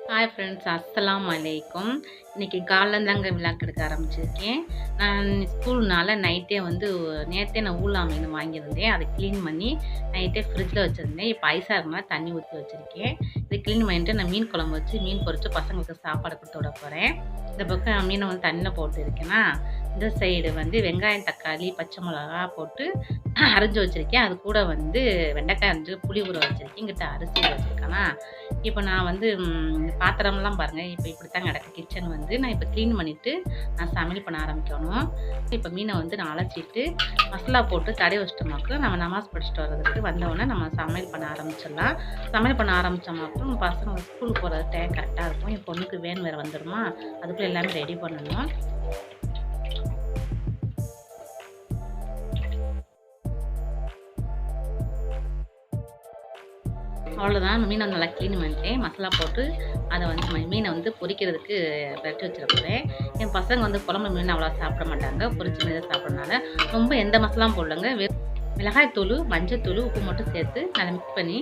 Hi friends, அஸ்ஸலாமு அலைக்கும். இன்றைக்கி காலைலந்தாங்க விளாக் எடுக்க ஆரம்பிச்சிருக்கேன். நான் ஸ்கூல்னால நேற்றே நான் ஊலா மீன் வாங்கியிருந்தேன். அதை க்ளீன் பண்ணி நைட்டே ஃப்ரிட்ஜில் வச்சுருந்தேன். இப்போ ஐஸாக இருக்கனால தண்ணி ஊற்றி வச்சுருக்கேன். இதை க்ளீன் பண்ணிவிட்டு நான் மீன் குழம்பு வச்சு மீன் பொரித்து பசங்களுக்கு சாப்பாடு கொடுத்து விட போகிறேன். இந்த பக்கம் மீனை தண்ணியில் போட்டு இருக்கேன்னா, இந்த சைடு வெங்காயம், தக்காளி, பச்சை மிளகா போட்டு அரைஞ்சி வச்சுருக்கேன். அது கூட வெண்டைக்காய் அரைஞ்சி புளி ஊற வச்சுருக்கேன். இங்கிட்ட அரிசி வச்சுருக்கேன்னா, இப்போ நான் பாத்திரம்லாம் பாருங்கள். இப்போ இப்படி தான் கிடக்கு கிச்சன். நான் இப்போ க்ளீன் பண்ணிவிட்டு நான் சமையல் பண்ண ஆரம்பிக்கணும். இப்போ மீனை நான் அலசிட்டு மசாலா போட்டு தடவி வச்சிட்டோமாக்கு நம்ம நமாஸ் படிச்சுட்டு வர்றதுக்கு வந்தோடனே நம்ம சமையல் பண்ண ஆரம்பிச்சிடலாம். சமையல் பண்ண ஆரம்பித்தோமாக்கும் பசங்க ஸ்கூலுக்கு போகிறது டைம் கரெக்டாக இருக்கும். என் பொண்ணுக்கு வேன் வேறு வந்துடுமா, அதுக்குள்ளே எல்லாமே ரெடி பண்ணணும். அவ்வளோதான். மீனை நல்லா க்ளீன் பண்ணிட்டேன். மசாலா போட்டு அதை மீனை பொரிக்கிறதுக்கு விரட்டி வச்சிட போகிறேன். என் பசங்க குழம்பு மீன் அவ்வளோ சாப்பிட மாட்டாங்க. பொரிச்ச மீன் தான் சாப்பிட்றதுனால ரொம்ப எந்த மசாலாவும் போடலங்க. மிளகாய்த்தூள், மஞ்சத்தூள், உப்பு மட்டும் சேர்த்து நல்லா மிக்ஸ் பண்ணி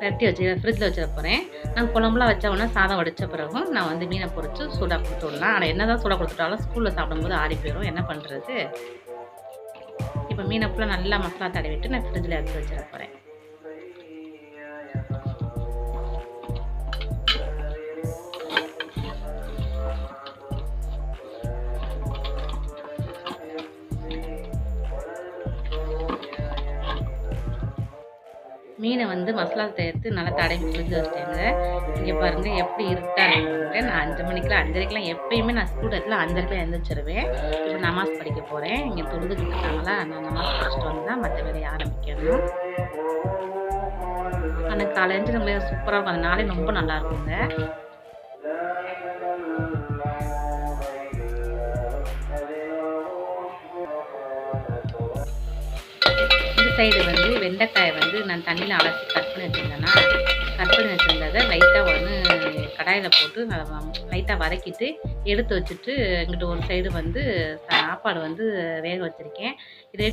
விரட்டி வச்சு ஃப்ரிட்ஜில் வச்சிட போகிறேன். நான் குழம்புலாம் வச்ச உடனே சாதம் வடித்த பிறகும் நான் மீனை பொரித்து சூடாக கொடுத்து விடலாம். ஆனால் என்ன தான் சூடாக கொடுத்துட்டாலும் ஸ்கூலில் சாப்பிடும்போது ஆறி போயிடும். என்ன பண்ணுறது? இப்போ மீனை ஃபுல்லாக நல்லா மசாலா தடவிட்டு நான் ஃப்ரிட்ஜில் எடுத்து வச்சிட போகிறேன். மீனை மசாலா சேர்த்து நல்லா தடவி ஃப்ரிட்ஜில் வச்சிட்டேங்க. இங்கே பாருங்கள் எப்படி இருட்டாக இருக்குங்க. நான் 5 மணிக்கெலாம் 5:30க்கெலாம் எப்பயுமே நான் ஸ்கூல் இடத்துல 5:30க்கெலாம் எழுந்திரிச்சிருவேன். இப்போ நமாஸ் படிக்க போகிறேன். இங்கே தொழுதுகிட்டு இருக்காங்களா, நான் நமாஸ் படிச்சுட்டு வந்து தான் மற்ற வேலையை ஆரம்பிக்கணும். ஆனால் காலையில் நம்மளே சூப்பராக இருக்கும். அந்த நாளே ரொம்ப நல்லா இருக்குங்க. சைடு வெண்டைக்காயை நான் தண்ணியில் அலசி கட் பண்ணி வச்சுருந்ததை லைட்டாக கடாயில் போட்டு லைட்டாக வதக்கிட்டு எடுத்து வச்சுட்டு இங்கிட்ட ஒரு சைடு சாப்பாடு வேக வச்சுருக்கேன். இதே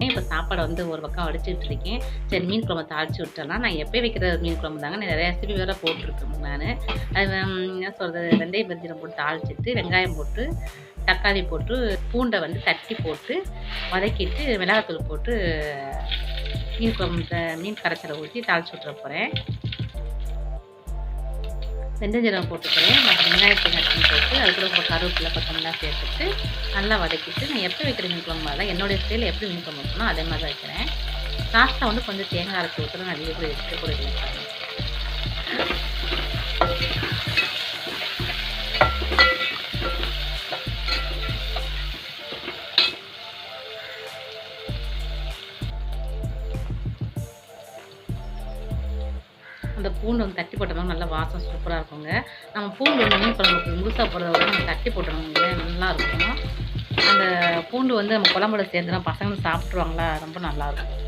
இப்போ சாப்பாடை ஒரு பக்கம் வடிச்சுட்டு இருக்கேன். சரி, மீன் குழம்பு தாளித்து விட்டுறலாம். நான் எப்போ வைக்கிற மீன் குழம்பு தாங்க. நிறைய ரெசிபி வேறு போட்டிருக்கேன். நான் அது என்ன சொல்கிறது, வெந்தய பஜ்ஜியில் போட்டு தாளிச்சிட்டு வெங்காயம் போட்டு தக்காளி போட்டு பூண்டை தட்டி போட்டு வதக்கிட்டு மிளகாத்தூள் போட்டு மீன் குழம்பு மீன் கரைச்சலை ஊற்றி தாளித்து விட்டுற போகிறேன். வெந்தஞ்சீரகம் போட்டுக்கிறேன். மற்ற வெங்காயத்தை நட்டு போட்டு அது கூட கருவேப்பிலை கொத்தமல்லாம் சேர்த்துட்டு நல்லா வதக்கிட்டு நான் எப்போ வைக்கிற மீன் குழம்பு தான் என்னுடைய ஸ்டைலில் எப்படி மீன் குழம்பு வைக்கணும் அதே மாதிரி தான் வைக்கிறேன். லாஸ்ட்டாக கொஞ்சம் தேங்காய் அரைச்சி ஊற்றுறேன். நான் வீட்டில் எடுத்து கூட இல்லை. அந்த பூண்டு தட்டி போட்டோம்னா நல்லா வாசம் சூப்பராக இருக்குங்க. நம்ம பூண்டு மீன் குழம்புக்கு முழுசாக போடுறத விட நம்ம தட்டி போட்டோம்னா நல்லா இருக்கும். அந்த பூண்டு நம்ம குழம்புல சேர்ந்துனா பசங்க சாப்பிட்ருவாங்களா, ரொம்ப நல்லாயிருக்கும்.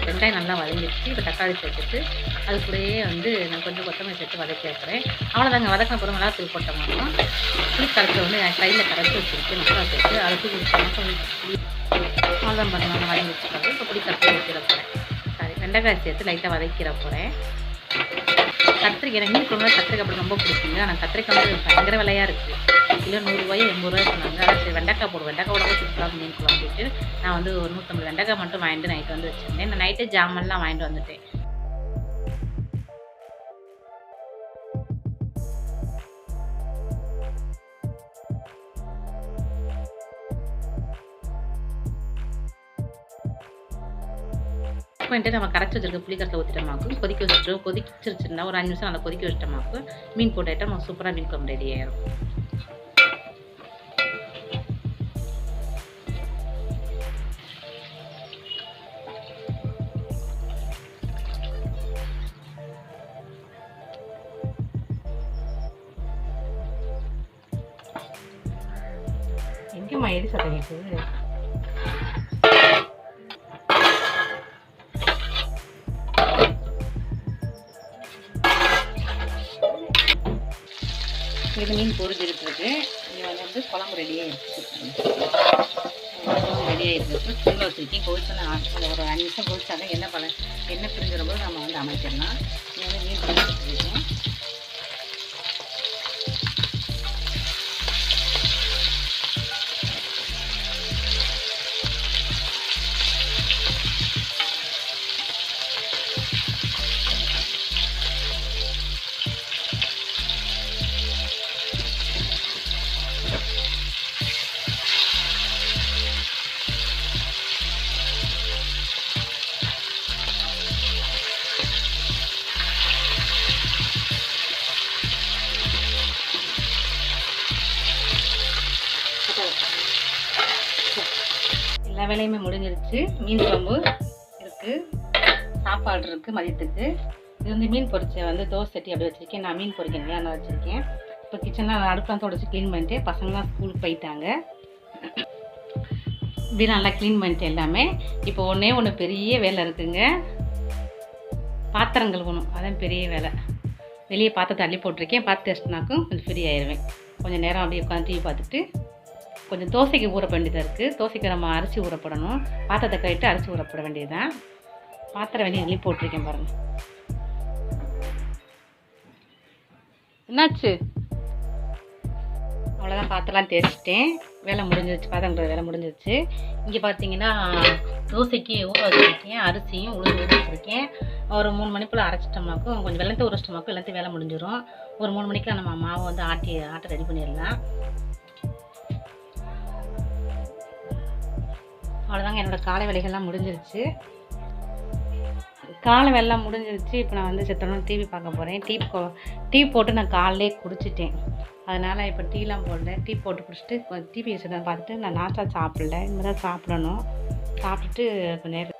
வெங்காயம் நல்லா வதங்கிடுச்சு. இப்போ தக்காளி சேர்த்துட்டு அது கூடயே நான் கொஞ்சம் கொத்தமல்லி சேர்த்து வதக்கி வைக்கிறேன். அவ்வளோதாங்க. வதக்கின அப்புறம் மிளகாத்தூள் போட்டோம்னா புளி கரைச்சி நான் கையில் கரைச்சி வச்சுருக்கேன். மசாலா சேர்த்து அதை தூக்கி அவ்வளோதான் பாருங்க. நான் வதங்கி வச்சுக்காது. இப்போ புளி கரைச்சி வைக்கிற போகிறேன். வெண்டைக்காய் சேர்த்து லைட்டாக வதக்கிற போகிறேன். கத்திரிக்காய் எனக்கு மீன் குழம்புல கத்திரிக்காய் அப்படி ரொம்ப பிடிக்குங்க. ஆனால் கத்திரிக்காய் பயங்கர விலையாக இருக்குது. கிலோ 100 ரூபாயோ 80 ரூபாய் சொன்னாங்க. அதான் சரி வெண்டைக்காய் போடுவோம். வெண்டைக்காய் போட சூப்பராக மீன் குழம்புட்டு நான் ஒரு 150 வெண்டைக்காய் மட்டும் வாங்கிட்டு நைட்டு வச்சுருந்தேன். நான் நைட்டே ஜாமெல்லாம் வாங்கிட்டு வந்துட்டேன். பண்ணிட்டு நம்ம கரைச்சி வச்சிருக்க புளி கரைச்சல் ஊற்றிட்டோமாக்கும் கொதிச்சிருச்சுன்னா ஒரு 5 நிமிஷம் நல்லா கொதிக்க வச்சிட்டோமாக்கும் மீன் போட்டுட்டா நம்ம சூப்பராக மீன் குழம்பு ரெடி ஆயிடும். எங்கேம்மா எடி சத்தம் கேட்குது? இது மீன் பொரிஞ்சிருக்கு. இங்கே வந்து குழம்பு ரெடியாகிடுச்சு. குழம்பு ரெடியாகிட்டு சிம்மில் வச்சுருக்கேன். கொதிச்சோன்னா ஒரு 5 நிமிஷம் கொதிச்சாங்க எண்ணெய் பிரிஞ்சிற போது நம்ம வந்து அமைச்சிடலாம். இங்கே வந்து மீன் பொரிச்சிருக்கேன். எல்லா வேலையுமே முடிஞ்சிருச்சு. மீன் குழம்பு இருக்குது, சாப்பாடு இருக்குது மதியத்துக்கு. இது வந்து மீன் பொரிச்ச வந்து தோசை சட்டி அப்படி வச்சுருக்கேன். நான் மீன் பொரிக்கணும் ஏன்னா வச்சுருக்கேன். இப்போ கிச்சனில் அடுப்பெலாம் தொடச்சி க்ளீன் பண்ணிட்டு பசங்களாம் ஸ்கூலுக்கு போயிட்டாங்க. இப்படி நல்லா க்ளீன் பண்ணிட்டு எல்லாமே. இப்போ ஒன்று பெரிய வேலை இருக்குங்க, பாத்திரம் கழுவணும். அதான் பெரிய வேலை. வெளியே பாத்திரத்தை தள்ளி போட்டிருக்கேன். பார்த்து டெஸ்ட்னாக்கும் கொஞ்சம் ஃப்ரீ ஆயிடுவேன். கொஞ்சம் நேரம் அப்படியே உட்காந்து டிவி பார்த்துட்டு கொஞ்சம் தோசைக்கு ஊற வேண்டியதாக இருக்குது. தோசைக்கு நம்ம அரிசி ஊறப்படணும். பாத்திரத்தை கழிட்டு அரிசி ஊறப்பட வேண்டியதுதான். பாத்திரம் வெளியே அள்ளி போட்டிருக்கேன் பாருங்கள். என்னாச்சு? அவ்வளோதான், பாத்திரம்லாம் தேய்ச்சிட்டேன். வேலை முடிஞ்சிருச்சு, பாத்திரங்கிற வேலை முடிஞ்சிருச்சு. இங்கே பார்த்தீங்கன்னா தோசைக்கு ஊற வச்சுருக்கேன். அரிசியும் உளுந்து ஊற வச்சுருக்கேன். ஒரு 3 மணிக்குள்ளே அரைச்சிட்டோம்னாக்கும் கொஞ்சம் வெள்ளத்தை உரைச்சிட்டோம்னாக்கும் எல்லாத்தையும் வேலை முடிஞ்சிடும். ஒரு 3 மணிக்கெலாம் நம்ம மாவை வந்து ஆட்ட ரெடி பண்ணிடலாம். அவ்வளோதாங்க, என்னோடய காலை வேலைகள்லாம் முடிஞ்சிருச்சு. காலை வேலைலாம் முடிஞ்சிருச்சு. இப்போ நான் வந்து செத்தோன்னு டிவி பார்க்க போகிறேன். டீ போட்டு நான் காலையிலே குடிச்சிட்டேன். அதனால் இப்போ டீலாம் போடல. டீ போட்டு குடிச்சிட்டு டிவி வச்சுதான் பார்த்துட்டு நான் நாஸ்டா சாப்பிடல. இனிமேல் தான் சாப்பிடணும். சாப்பிட்டுட்டு கொஞ்சம் நேரம்